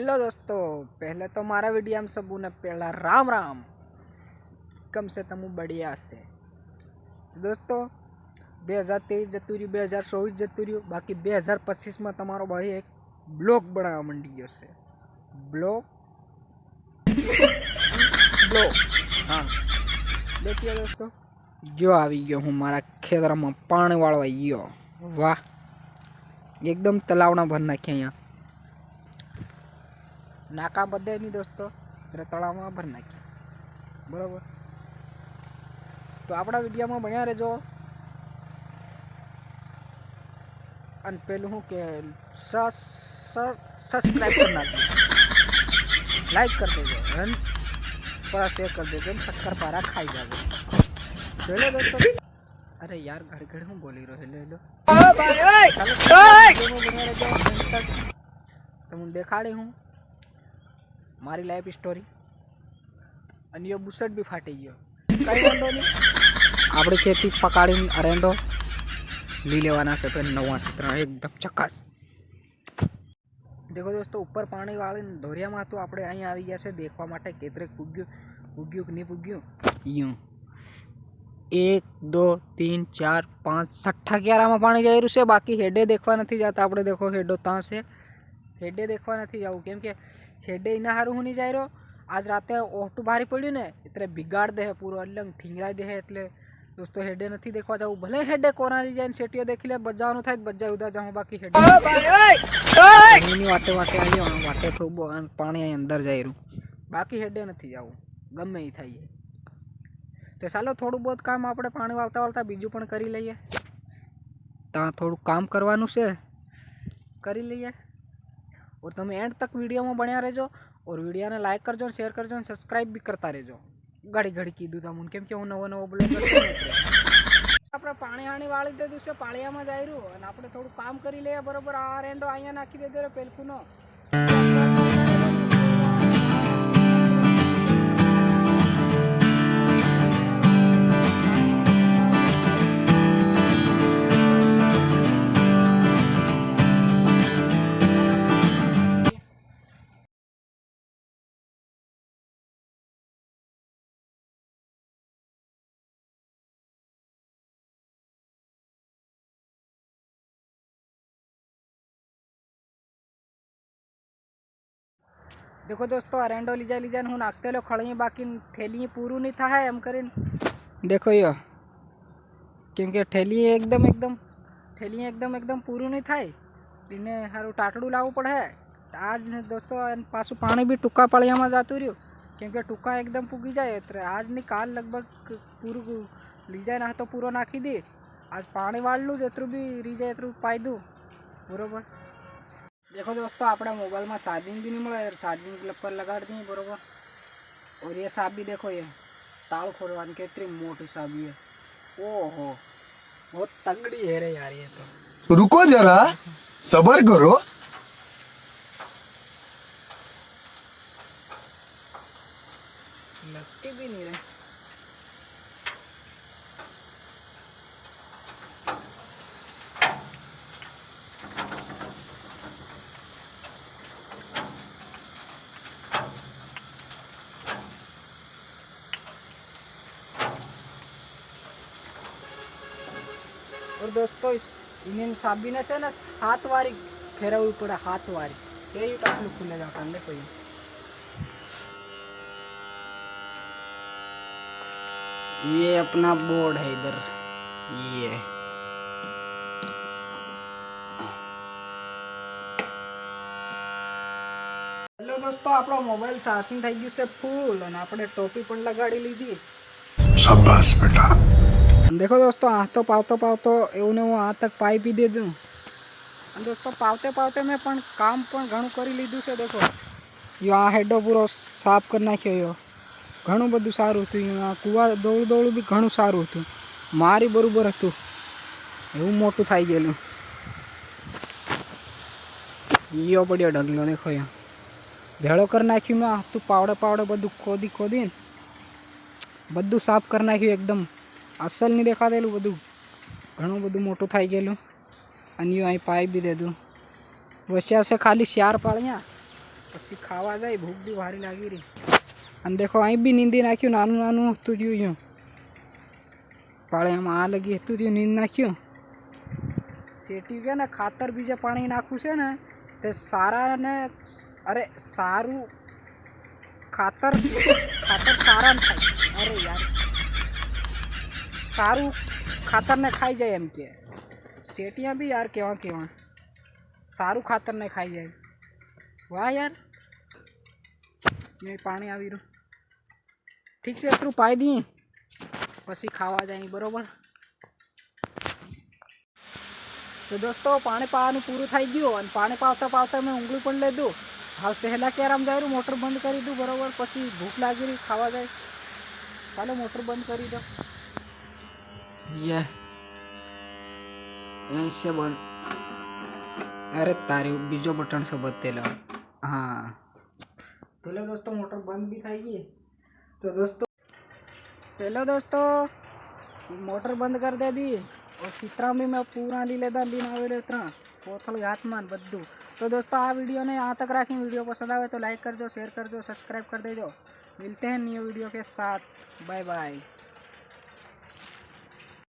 Hello दोस्तों, पहले तो मारा वीडियो में सबू ने पहला राम राम कम से कम बढ़िया से। तो दोस्तों 2023 जतु रह्यु, 2024 जतु रह्यु, बाकी 2025 में तमारो भाई एक ब्लॉग बनावा मंडी गयो से। ब्लॉग हाँ देखिए दोस्तों, जो आई गयो हूँ मारा खेतर में पानी वाळवा गयो। वाह, एकदम तलावना भर नाख्या अहींया नाका बदे नहीं दोस्तों, तेरे तलाव में भर नाख्या बराबर। तो अपना वीडियो में बन्या रहो अन पेलू हूँ के सब्सक्राइब कर नाखिए, लाइक कर देजो, रन थोड़ा शेयर कर देजो, शक्कर पारा खाई जाओ। हेलो दोस्तों, अरे यार घड़ी घड़ी हूँ बोली रहो हेलो हेलो तो हूँ देखाड़ी हूँ मारी लाइफ स्टोरी। અને યો બુસટ भी फाटी गयो, कई वांधो नहीं, आपणी खेती पकाड़ी अरेंडो ली लेवाना से फिर नवा क्षेत्र एकदम चकास। देखो दोस्तों, ऊपर पानी वाली धोरिया में तो आपणे अहीं आवी गया से देखवा माटे केतरे पुग्યું कि नहीं पुग्યું। यूं 1 2 3 4 5 6 11 में पानी जाई रह्यु छे, बाकी हेडे देखवा नहीं जाता। आपणे देखो हेडो ता से हेडे देखवा नहीं जाऊ, केम के हेडे इना हारू हूँ नहीं जाई रहो। आज राते ओटू भारी पड़ू ने इतने बिगाड़ दे पूरा अलग ठींगराई दे एटले दोस्तों हेडे नहीं देखवा जाऊ। भले हेडे कोरानी जाए सेटियो देखी ले बजावनु थाय बजा उदा जाऊँ, बाकी हेडे वाटे वाटे आई वाटे खूब पानी अंदर जाई रू, बाकी हेडे नहीं जाऊ गमे ही थाय। तो चालो थोड़ू बहुत काम आपणे पानी वालता वालता बीजू पण करी लईए। ता थोड़ू काम करवानुं छे करी लईए। और तुम एंड तक वीडियो में बन्या रहो और वीडियो ने लाइक करजो, शेयर करजो, सब्सक्राइब भी करता रहो। घड़ी घड़ी कीधुं तमने केम के हूँ नवो नवो ब्लॉग આપણે પાણી આણી વાળી દે દિવસે પાળિયામાં જાય રહ્યું અને આપણે થોડું કામ કરી લઈએ બરોબર। આ રેન્ડો અહીંયા નાખી દે રે પેલકુનો। देखो दोस्तों, अरेंडो लीजा हूँ नाखते लो खड़ी, बाकी ठेली पूरू नहीं था है एम करीन देखो यो, केमके ठेली एकदम पूरू नहीं थाय इने हारू टाटड़ू लावू पड़े। आज दोस्तों पाछू पानी भी टूका पड़िया में जातू रह्यु, केमके टूका एकदम पूगी जाए एटले आज नहीं काल लगभग पूरू लीजा ना तो पूरो नाखी दी। आज पानी वाळलू जेतरू भी रीजे एतरू पाई दू बरोबर। देखो दोस्तों, अपने मोबाइल में चार्जिंग भी नहीं मिले, चार्जिंग प्लग पर लगा दी बरोबर। और ये साबी देखो, ये ताल खोलवानी कितनी मोटी साबी है। ओहो बहुत तगड़ी है रे यार ये तो। रुको जरा सबर करो। लगती भी नहीं रहे। और दोस्तों इन साबीने से ना 7 वारी फेरवी पड़े, 7 वारी तेरी टाकलू खुले जाता है। देखो ये अपना बोर्ड है इधर, ये हेलो दोस्तों, अपना मोबाइल चार्जिंग થઈ ગયું છે ફૂલ અને આપણે ટોપી પણ લગાડી લીધી। शाबाश बेटा। देखो दोस्तों, आ तो पावतो एवं ने आ तक पाई भी दे दूँ। दोस्तों पावते पावते मैं पण काम पण घणुं करी लीधुं छे। देखो यो आ हेडो पूरो साफ कर नाख्यो, यो घणुं बधुं सारुं हतुं। आ कुवा दौड़ું भी घणुं सारुं हतुं, मारी बरोबर हतुं, एवुं मोटुं थाई गेलुं। यो पड्यो ढगलो, देखो यो भेड़ो कर नाख्युं मैं। तू पावड़े बधुं खोदी बधुं साफ कर नाख्युं एकदम असल नहीं देखा देलू, बधु घणुं बधुं मोटुं थाई गेलुं। अने अहीं पाई भी दे दूँ वस्या से खाली 4 पाळिया પછી ખાવા જાય, ભૂખ બી ભારી લાગી રહી. અને દેખો અહીં બી નીંદી નાખ્યું, નાનું નાનું હતું થયું યું પાળિયામાં આ લગી હતું થયું નીંદ નાખ્યું. શેટી કે ને ખાતર બીજે પાણી નાખવું છે ને તે સારા ને અરે સારું ખાતર સારા ને ખાય. અરે યાર સારું ખાતરને ખાઈ જાય એમ કે શેટિયા બી યાર કેવા કેવા સારું ખાતરને ખાઈ જાય. વાહ યાર મેં પાણી આવી રહ્યું. ઠીક છે એટલું પાઈ દઈએ પછી ખાવા જાય બરોબર. તો દોસ્તો પાણી પાવાનું પૂરું થઈ ગયું અને પાણી પાવતા પાવતા મેં ઊંઘળી પણ લીધું. હવે સહેલા કેરામ જાય રહ્યું, મોટર બંધ કરી દઉં બરોબર. પછી ભૂખ લાગી રહી ખાવા જાય. ચાલો મોટર બંધ કરી દો. ये ऐसे बंद. अरे तारी बीजो बटन से बदले हाँ तो लो दोस्तों मोटर बंद भी થઈ ગઈ. तो दोस्तों मोटर बंद कर दे दी और चित्रा में मैं पूरा ली लेदा दिन आवे उतना कोथल हाथमान बद्दू. तो दोस्तों आ वीडियो ने यहाँ तक रखी. वीडियो पसंद आवे तो लाइक कर दो, शेयर कर दो, सब्सक्राइब कर देजो. मिलते हैं न्यू वीडियो के साथ. Bye bye.